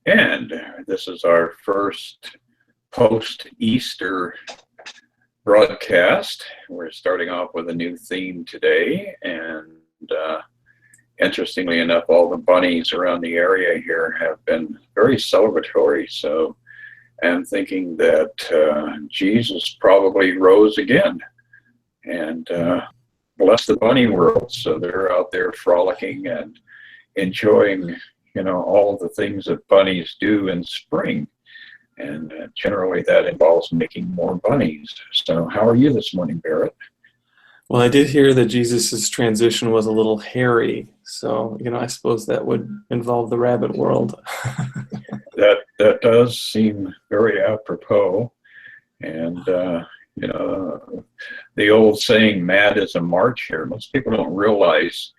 And this is our first post-Easter broadcast. We're starting off with a new theme today, and interestingly enough, all the bunnies around the area here have been very celebratory. So I'm thinking that Jesus probably rose again, and bless the bunny world. So they're out there frolicking and enjoying, all of the things that bunnies do in spring. And generally that involves making more bunnies. So how are you this morning, Barrett? Well, I did hear that Jesus's transition was a little hairy, so I suppose that would involve the rabbit world. That does seem very apropos, and the old saying, "Mad as a March hare." Most people don't realize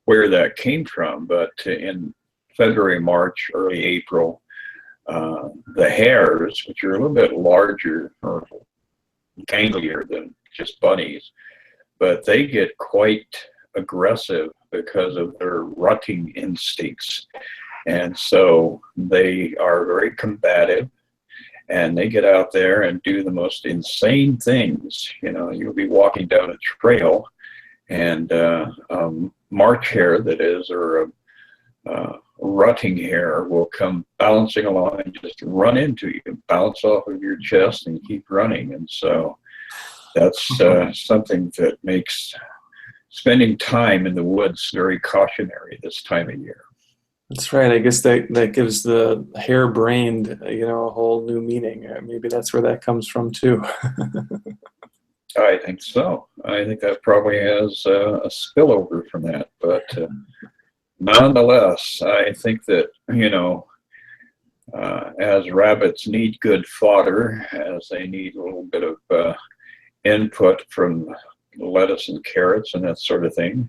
where that came from, but in February, March, early April, the hares, which are a little bit larger or ganglier than just bunnies, but they get quite aggressive because of their rutting instincts. And so they are very combative, and they get out there and do the most insane things. You'll be walking down a trail, and March hare, that is, or a rutting hare will come bouncing along and just run into you, bounce off of your chest and keep running. And so that's something that makes spending time in the woods very cautionary this time of year. That's right. I guess that gives the hare-brained, a whole new meaning. Maybe that's where that comes from too. I think so. I think that probably has a spillover from that, but nonetheless, I think that, as rabbits need good fodder, as they need a little bit of input from lettuce and carrots and that sort of thing,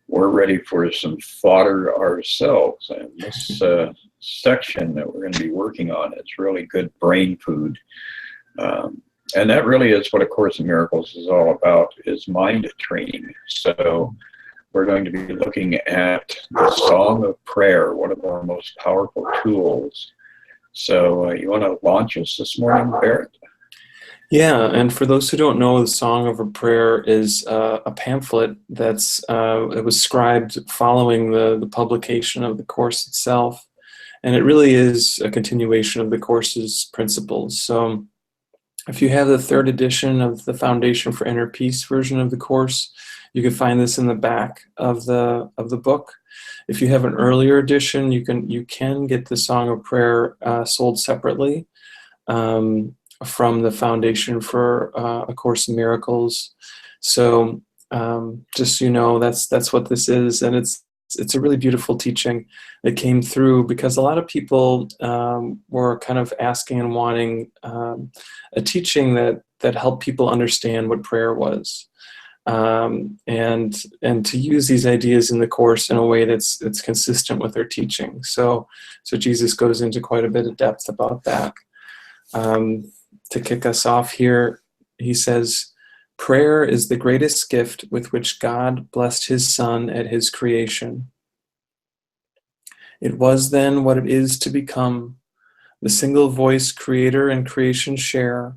we're ready for some fodder ourselves. And this section that we're going to be working on is really good brain food. And that really is what A Course in Miracles is all about, is mind training. So we're going to be looking at the Song of Prayer, one of our most powerful tools. So you want to launch us this morning, Barrett? Yeah, and for those who don't know, the Song of a Prayer is a pamphlet it was scribed following the publication of the Course itself, and it really is a continuation of the Course's principles. So if you have the third edition of the Foundation for Inner Peace version of the Course, you can find this in the back of the book. If you have an earlier edition, you can get the Song of Prayer sold separately from the Foundation for A Course in Miracles. So just that's what this is, and it's a really beautiful teaching that came through because a lot of people were kind of asking and wanting a teaching that helped people understand what prayer was, and to use these ideas in the Course in a way that's consistent with their teaching. So Jesus goes into quite a bit of depth about that. To kick us off here, he says, "Prayer is the greatest gift with which God blessed his Son at his creation. It was then what it is to become, the single voice creator and creation share,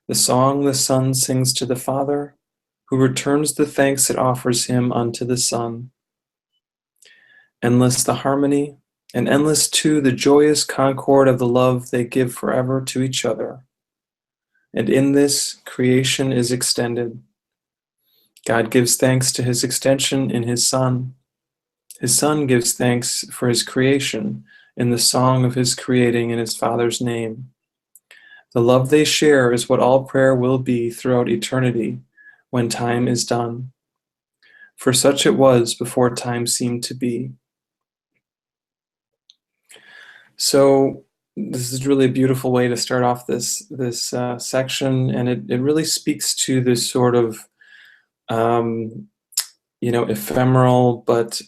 the song the Son sings to the Father, who returns the thanks it offers him unto the Son. Endless the harmony, and endless too the joyous concord of the love they give forever to each other. And in this, creation is extended. God gives thanks to his extension in his Son. His Son gives thanks for his creation in the song of his creating in his Father's name. The love they share is what all prayer will be throughout eternity when time is done. For such it was before time seemed to be." So this is really a beautiful way to start off this section, and it really speaks to this sort of ephemeral but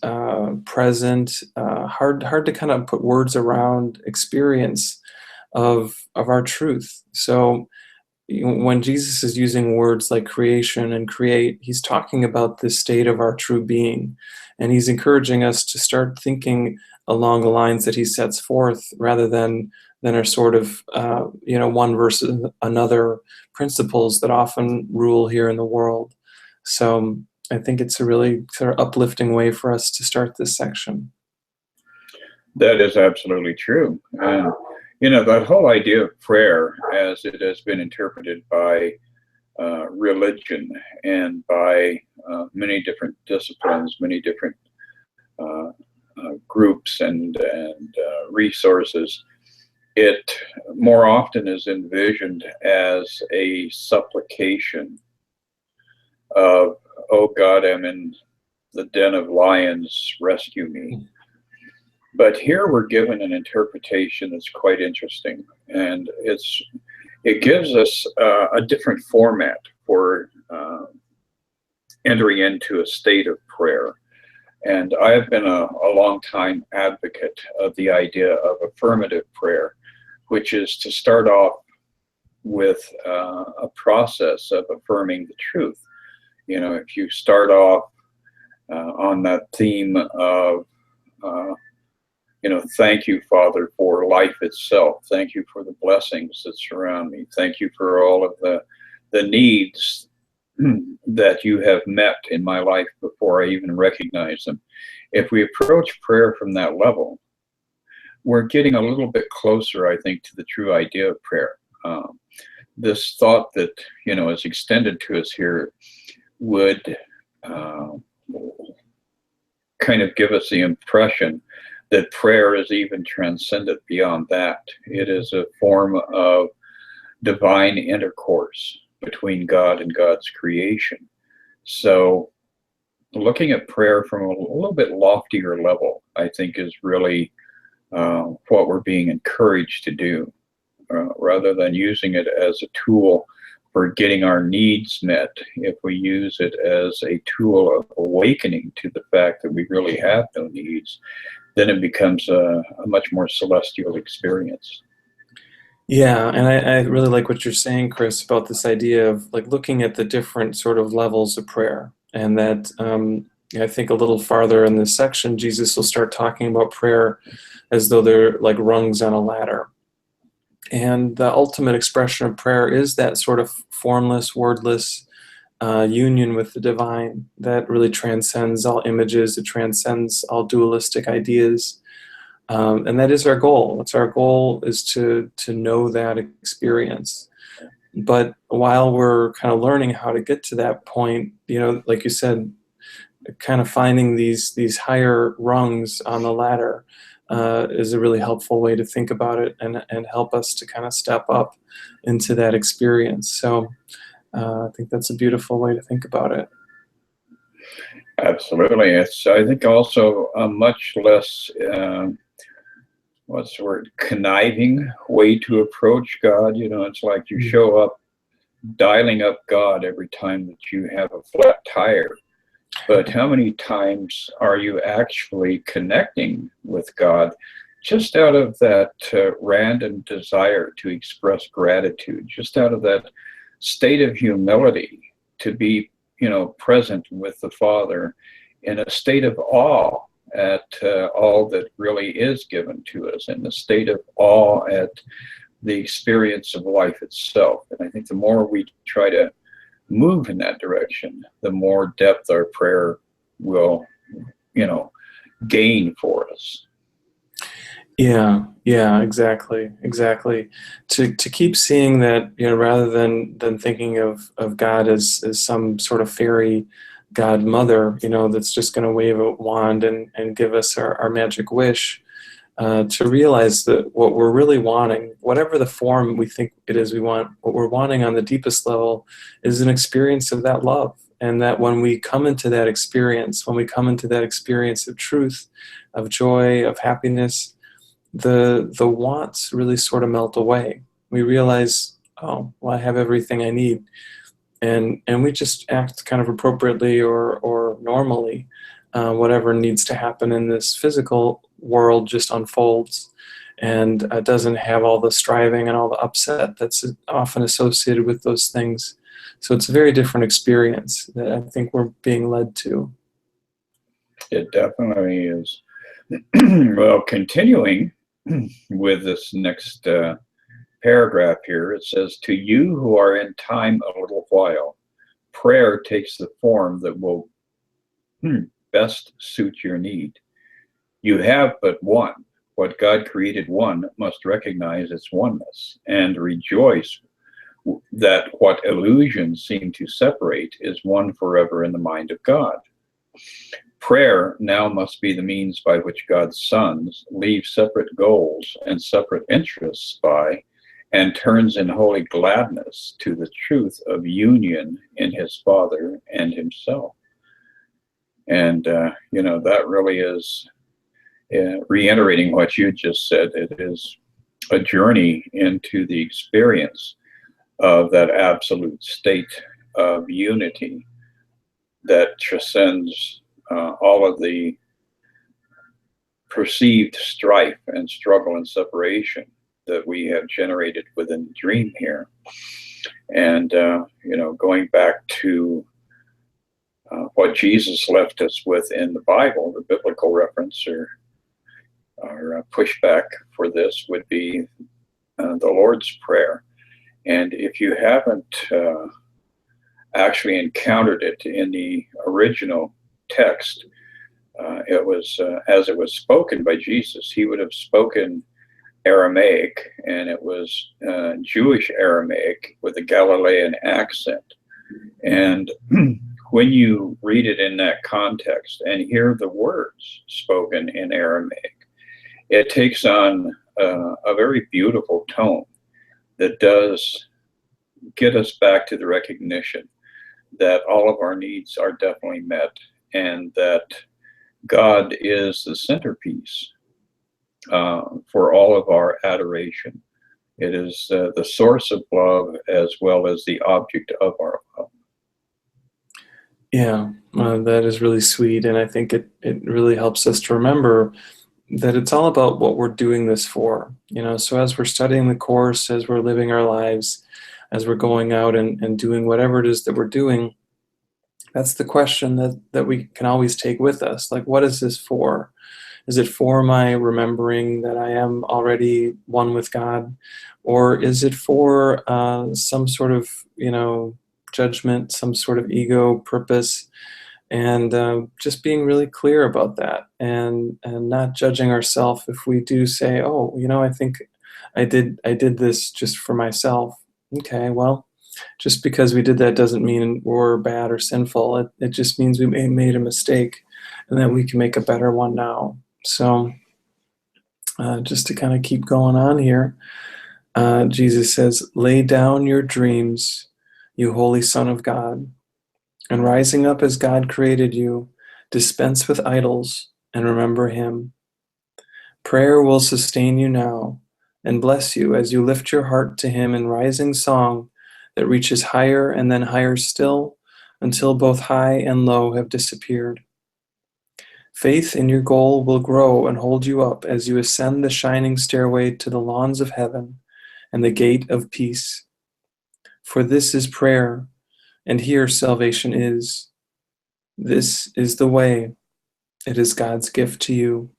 present, hard to kind of put words around experience of our truth. So when Jesus is using words like creation and create, he's talking about this state of our true being. And he's encouraging us to start thinking along the lines that he sets forth, rather than are sort of one versus another principles that often rule here in the world. So I think it's a really sort of uplifting way for us to start this section. That is absolutely true. And, that whole idea of prayer, as it has been interpreted by religion and by many different disciplines, many different groups and resources, it more often is envisioned as a supplication of, "Oh God, I'm in the den of lions, rescue me." But here we're given an interpretation that's quite interesting, and it gives us a different format for entering into a state of prayer. And I've been a long time advocate of the idea of affirmative prayer, which is to start off with a process of affirming the truth. If you start off on that theme of, thank you, Father, for life itself. Thank you for the blessings that surround me. Thank you for all of the needs that you have met in my life before I even recognize them. If we approach prayer from that level, we're getting a little bit closer, I think, to the true idea of prayer. This thought that, is extended to us here would kind of give us the impression that prayer is even transcendent beyond that. It is a form of divine intercourse between God and God's creation. So looking at prayer from a little bit loftier level, I think, is really what we're being encouraged to do, rather than using it as a tool for getting our needs met. If we use it as a tool of awakening to the fact that we really have no needs, then it becomes a much more celestial experience. Yeah, and I really like what you're saying, Chris, about this idea of like looking at the different sort of levels of prayer. And that I think a little farther in this section, Jesus will start talking about prayer as though they're like rungs on a ladder. And the ultimate expression of prayer is that sort of formless, wordless union with the divine that really transcends all images, it transcends all dualistic ideas. And that is our goal. It's our goal is to know that experience. But while we're kind of learning how to get to that point, like you said, kind of finding these higher rungs on the ladder is a really helpful way to think about it and help us to kind of step up into that experience. So I think that's a beautiful way to think about it. Absolutely. It's, I think, also a much less what's the word, conniving way to approach God. It's like you show up dialing up God every time that you have a flat tire. But how many times are you actually connecting with God just out of that random desire to express gratitude, just out of that state of humility to be, present with the Father in a state of awe at all that really is given to us, in the state of awe at the experience of life itself. And I think the more we try to move in that direction, the more depth our prayer will, gain for us. Yeah, exactly. To keep seeing that, rather than thinking of God as some sort of fairy godmother, that's just going to wave a wand and give us our magic wish, to realize that what we're really wanting, whatever the form we think it is we want, what we're wanting on the deepest level is an experience of that love. And that when we come into that experience, of truth, of joy, of happiness, the wants really sort of melt away. We realize, oh, well, I have everything I need. And we just act kind of appropriately or normally. Whatever needs to happen in this physical world just unfolds and doesn't have all the striving and all the upset that's often associated with those things. So it's a very different experience that I think we're being led to. It definitely is. Well, continuing with this next paragraph here, it says, "To you who are in time a little while, prayer takes the form that will best suit your need. You have but one. What God created one must recognize its oneness and rejoice that what illusions seem to separate is one forever in the mind of God. Prayer now must be the means by which God's sons leave separate goals and separate interests by and turns in holy gladness to the truth of union in his Father and himself." And, that really is reiterating what you just said. It is a journey into the experience of that absolute state of unity that transcends all of the perceived strife and struggle and separation that we have generated within the dream here. And, going back to what Jesus left us with in the Bible, the biblical reference or pushback for this would be the Lord's Prayer. And if you haven't actually encountered it in the original text, it was as it was spoken by Jesus. He would have spoken Aramaic, and it was Jewish Aramaic with a Galilean accent. And when you read it in that context and hear the words spoken in Aramaic, it takes on a very beautiful tone that does get us back to the recognition that all of our needs are definitely met and that God is the centerpiece for all of our adoration. It is the source of love as well as the object of our love. Yeah, that is really sweet. And I think it really helps us to remember that it's all about what we're doing this for. So as we're studying the Course, as we're living our lives, as we're going out and doing whatever it is that we're doing, that's the question that we can always take with us. Like, what is this for? Is it for my remembering that I am already one with God? Or is it for some sort of, judgment, some sort of ego purpose? And just being really clear about that and not judging ourselves if we do say, oh, I think I did this just for myself. Okay, well, just because we did that doesn't mean we're bad or sinful. It just means we made a mistake and that we can make a better one now. So just to kind of keep going on here, Jesus says, "Lay down your dreams, you holy Son of God, and rising up as God created you, dispense with idols and remember him. Prayer will sustain you now and bless you as you lift your heart to him in rising song that reaches higher and then higher still until both high and low have disappeared. Faith in your goal will grow and hold you up as you ascend the shining stairway to the lawns of heaven and the gate of peace. For this is prayer, and here salvation is. This is the way. It is God's gift to you."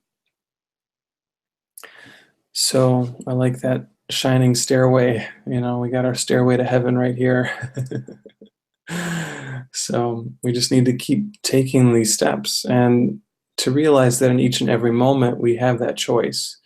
So I like that shining stairway. We got our stairway to heaven right here. So we just need to keep taking these steps and to realize that in each and every moment we have that choice.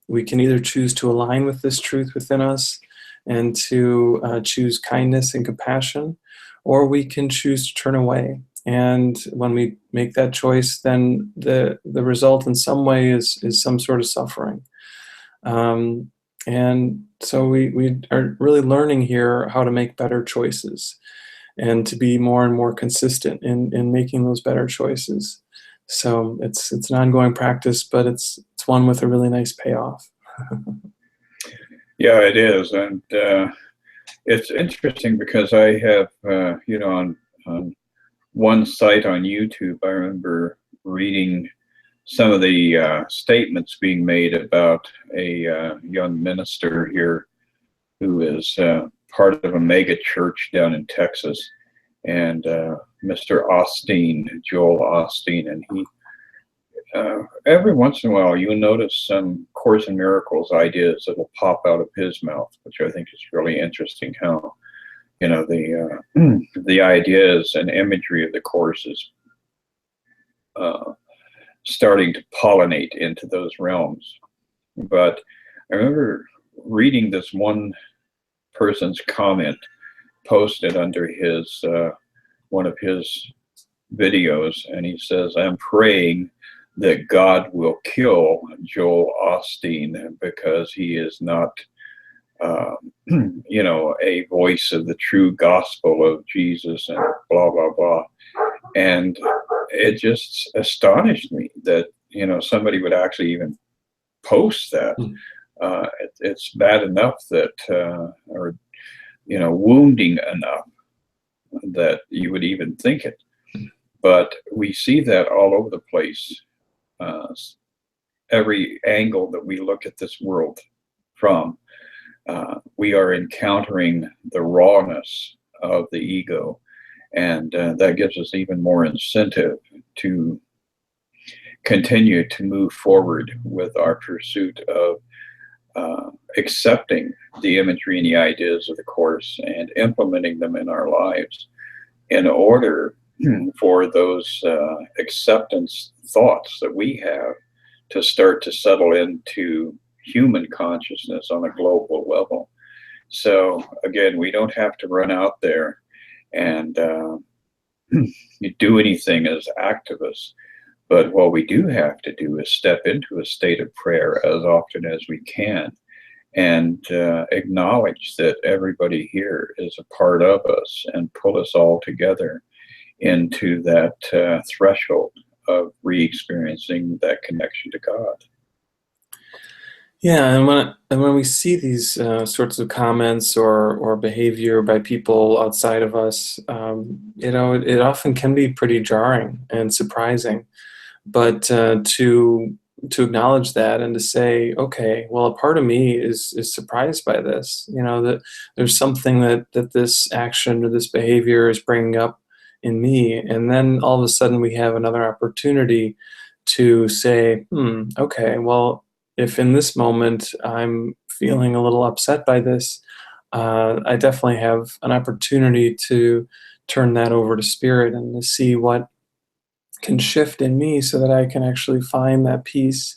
We can either choose to align with this truth within us and to choose kindness and compassion, or we can choose to turn away. And when we make that choice, then the result in some way is some sort of suffering. And so we are really learning here how to make better choices and to be more and more consistent in making those better choices. So it's an ongoing practice, but it's one with a really nice payoff. Yeah, it is. And it's interesting because I have, on one site on YouTube, I remember reading some of the statements being made about a young minister here who is part of a mega church down in Texas, and Mr. Osteen, Joel Osteen, and he every once in a while, you'll notice some Course in Miracles ideas that will pop out of his mouth, which I think is really interesting. How the ideas and imagery of the Course is starting to pollinate into those realms. But I remember reading this one person's comment posted under his one of his videos, and he says, "I'm praying that God will kill Joel Osteen because he is not, a voice of the true gospel of Jesus," and blah blah blah. And it just astonished me that somebody would actually even post that. It's bad enough that, or wounding enough that you would even think it. But we see that all over the place. Every angle that we look at this world from, we are encountering the rawness of the ego, and that gives us even more incentive to continue to move forward with our pursuit of accepting the imagery and the ideas of the Course and implementing them in our lives in order for those acceptance thoughts that we have to start to settle into human consciousness on a global level. So again, we don't have to run out there and do anything as activists, but what we do have to do is step into a state of prayer as often as we can, and acknowledge that everybody here is a part of us, and pull us all together into that threshold of re-experiencing that connection to God. Yeah, and when we see these sorts of comments or behavior by people outside of us, it often can be pretty jarring and surprising. But to acknowledge that and to say, okay, well, a part of me is surprised by this. That there's something that this action or this behavior is bringing up in me, and then all of a sudden we have another opportunity to say, okay, well, if in this moment I'm feeling a little upset by this, I definitely have an opportunity to turn that over to Spirit and to see what can shift in me so that I can actually find that peace.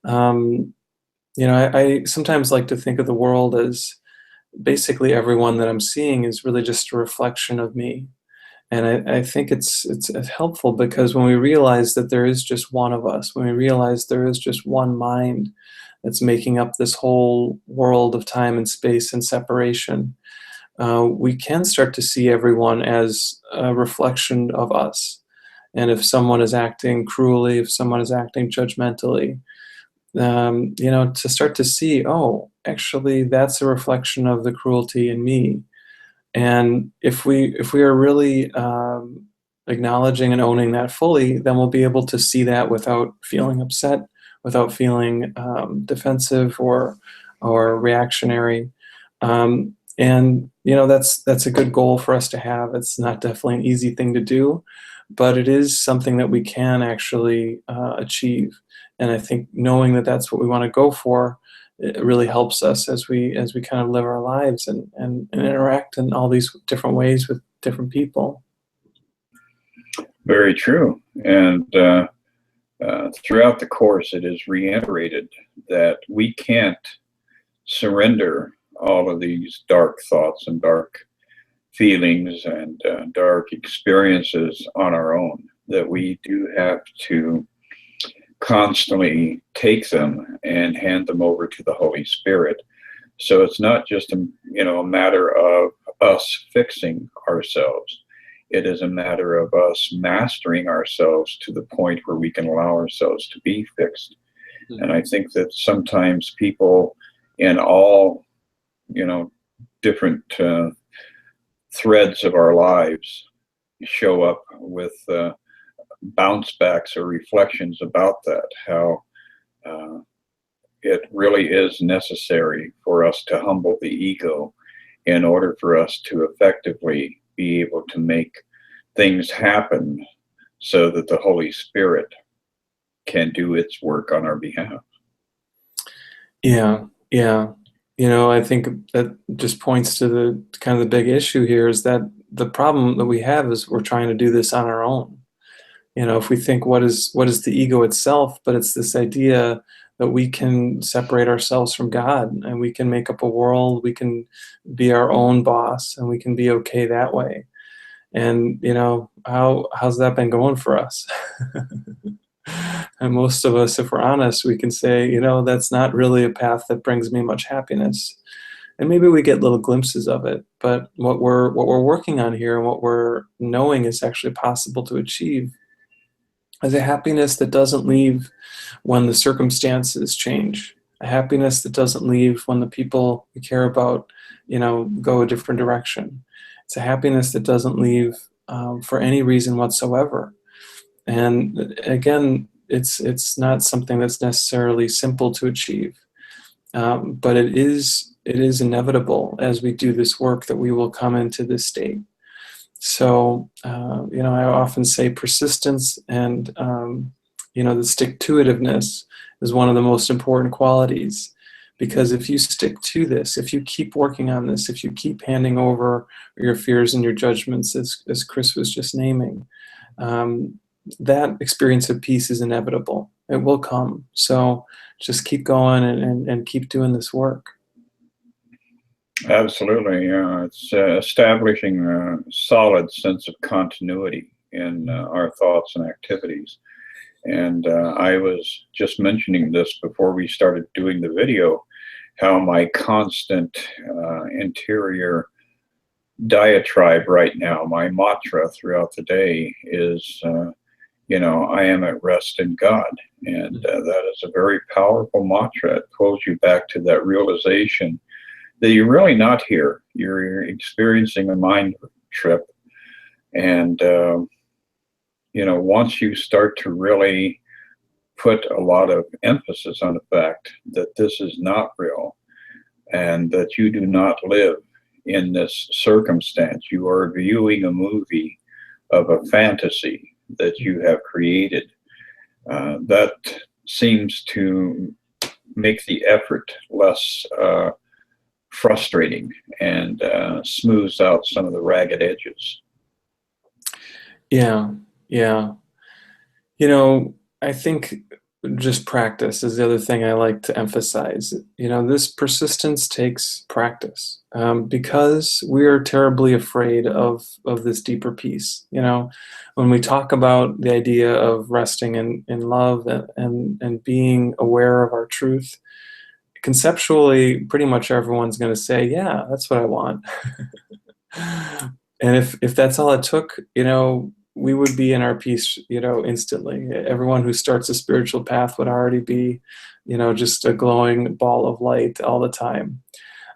I sometimes like to think of the world as basically everyone that I'm seeing is really just a reflection of me. And I think it's helpful, because when we realize that there is just one of us, when we realize there is just one mind that's making up this whole world of time and space and separation, we can start to see everyone as a reflection of us. And if someone is acting cruelly, if someone is acting judgmentally, to start to see, oh, actually, that's a reflection of the cruelty in me. And if we are really acknowledging and owning that fully, then we'll be able to see that without feeling upset, without feeling defensive or reactionary. And that's a good goal for us to have. It's not definitely an easy thing to do, but it is something that we can actually achieve. And I think knowing that that's what we want to go for, it really helps us as we kind of live our lives and interact in all these different ways with different people. Very true. And throughout the Course, it is reiterated that we can't surrender all of these dark thoughts and dark feelings and dark experiences on our own, that we do have to constantly take them and hand them over to the Holy Spirit. So it's not just a matter of us fixing ourselves. It is a matter of us mastering ourselves to the point where we can allow ourselves to be fixed. Mm-hmm. And I think that sometimes people in all different threads of our lives show up with bounce backs or reflections about that, how it really is necessary for us to humble the ego in order for us to effectively be able to make things happen so that the Holy Spirit can do its work on our behalf. Yeah, yeah. I think that just points to the kind of the big issue here is that the problem that we have is we're trying to do this on our own. If we think what is the ego itself, but it's this idea that we can separate ourselves from God and we can make up a world, we can be our own boss, and we can be okay that way. And how's that been going for us? And most of us, if we're honest, we can say, that's not really a path that brings me much happiness. And maybe we get little glimpses of it, but what we're working on here and what we're knowing is actually possible to achieve is a happiness that doesn't leave when the circumstances change, a happiness that doesn't leave when the people we care about, go a different direction. It's a happiness that doesn't leave for any reason whatsoever. And again, it's not something that's necessarily simple to achieve, but it is inevitable as we do this work that we will come into this state. So, I often say persistence and, the stick-to-itiveness is one of the most important qualities. Because if you stick to this, if you keep working on this, if you keep handing over your fears and your judgments, as Chris was just naming, that experience of peace is inevitable. It will come. So just keep going and keep doing this work. Absolutely, yeah. It's establishing a solid sense of continuity in our thoughts and activities. And I was just mentioning this before we started doing the video, how my constant interior diatribe right now, my mantra throughout the day is, I am at rest in God. And that is a very powerful mantra. It pulls you back to that realization that you're really not here. You're experiencing a mind trip. And, once you start to really put a lot of emphasis on the fact that this is not real and that you do not live in this circumstance, you are viewing a movie of a fantasy that you have created, that seems to make the effort less frustrating and smooths out some of the ragged edges. Yeah. I think just practice is the other thing I like to emphasize. This persistence takes practice, because we are terribly afraid of this deeper peace. When we talk about the idea of resting in love and being aware of our truth, conceptually, pretty much everyone's going to say, yeah, that's what I want. And if that's all it took, we would be in our peace, instantly. Everyone who starts a spiritual path would already be, just a glowing ball of light all the time.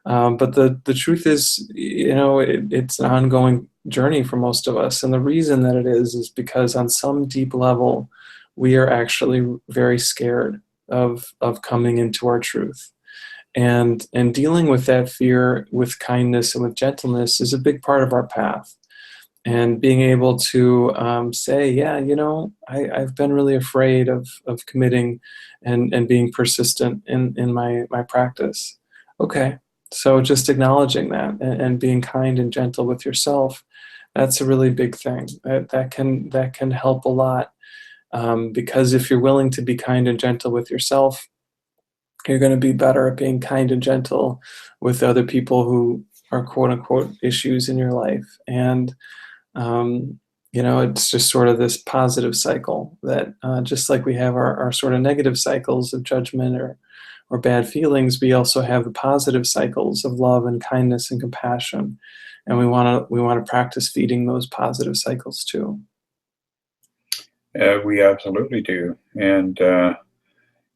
But the truth is, it's an ongoing journey for most of us. And the reason that it is because on some deep level, we are actually very scared of coming into our truth. And dealing with that fear with kindness and with gentleness is a big part of our path. And being able to say, yeah, I've been really afraid of committing and being persistent in my practice. Okay, so just acknowledging that and being kind and gentle with yourself, that's a really big thing. That can help a lot, because if you're willing to be kind and gentle with yourself, you're going to be better at being kind and gentle with other people who are quote unquote issues in your life. And it's just sort of this positive cycle that, just like we have our sort of negative cycles of judgment or bad feelings, we also have the positive cycles of love and kindness and compassion. And we want to practice feeding those positive cycles too. We absolutely do. And,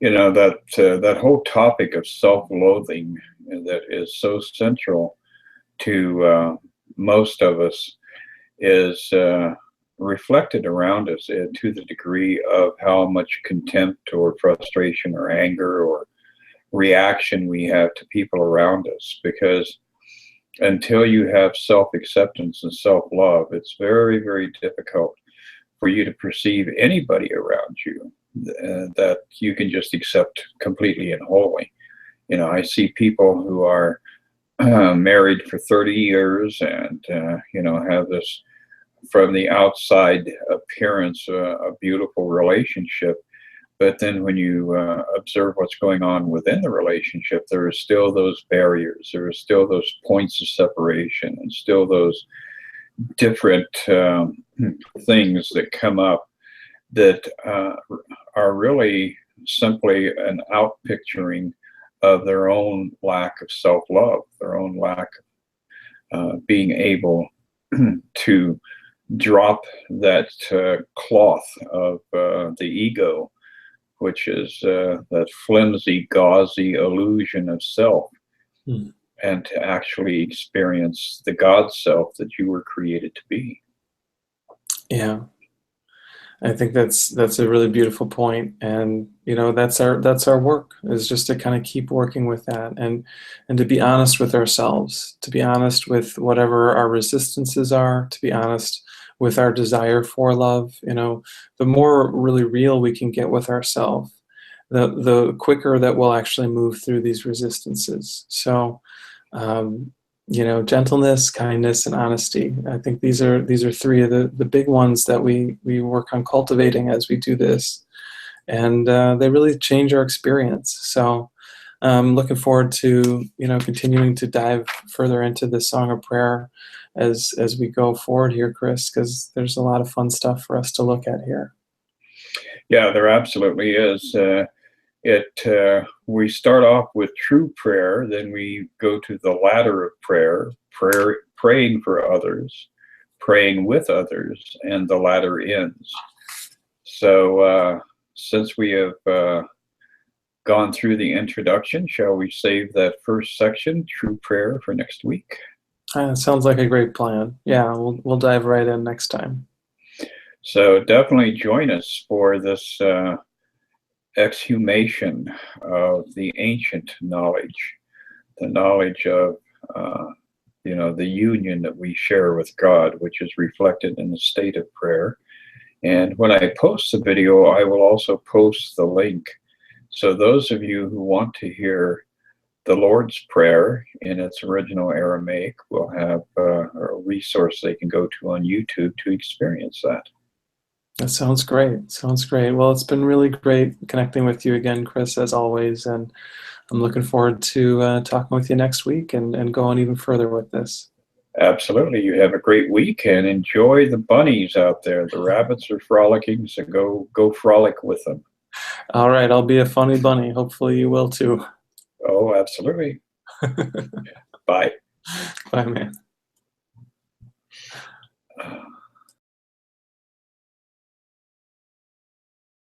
that whole topic of self-loathing that is so central to most of us is reflected around us to the degree of how much contempt or frustration or anger or reaction we have to people around us. Because until you have self-acceptance and self-love, it's very, very difficult for you to perceive anybody around you that you can just accept completely and wholly. I see people who are married for 30 years and, have this, from the outside appearance, a beautiful relationship. But then when you observe what's going on within the relationship, there are still those barriers, there are still those points of separation, and still those different things that come up that are really simply an outpicturing of their own lack of self-love, their own lack of being able to drop that cloth of the ego, which is that flimsy, gauzy illusion of self, and to actually experience the God self that you were created to be. Yeah, I think that's a really beautiful point, and that's our work, is just to kind of keep working with that, and to be honest with ourselves, to be honest with whatever our resistances are, to be honest with our desire for love. The more really real we can get with ourselves, the quicker that we'll actually move through these resistances. So gentleness, kindness, and honesty. I think these are three of the big ones that we work on cultivating as we do this, and they really change our experience. So I'm looking forward to continuing to dive further into the Song of Prayer as we go forward here, Chris, because there's a lot of fun stuff for us to look at here. Yeah, there absolutely is. We start off with true prayer, then we go to the ladder of prayer, praying for others, praying with others, and the ladder ends. So since we have gone through the introduction, shall we save that first section, true prayer, for next week? Sounds like a great plan. Yeah, we'll dive right in next time. So definitely join us for this exhumation of the ancient knowledge, the knowledge of the union that we share with God, which is reflected in the state of prayer. And when I post the video, I will also post the link. So those of you who want to hear the Lord's Prayer in its original Aramaic will have a resource they can go to on YouTube to experience that. That sounds great. Sounds great. Well, it's been really great connecting with you again, Chris, as always. And I'm looking forward to talking with you next week and going even further with this. Absolutely. You have a great week and enjoy the bunnies out there. The rabbits are frolicking, so go frolic with them. All right. I'll be a funny bunny. Hopefully you will too. Oh, absolutely. Bye. Bye, man.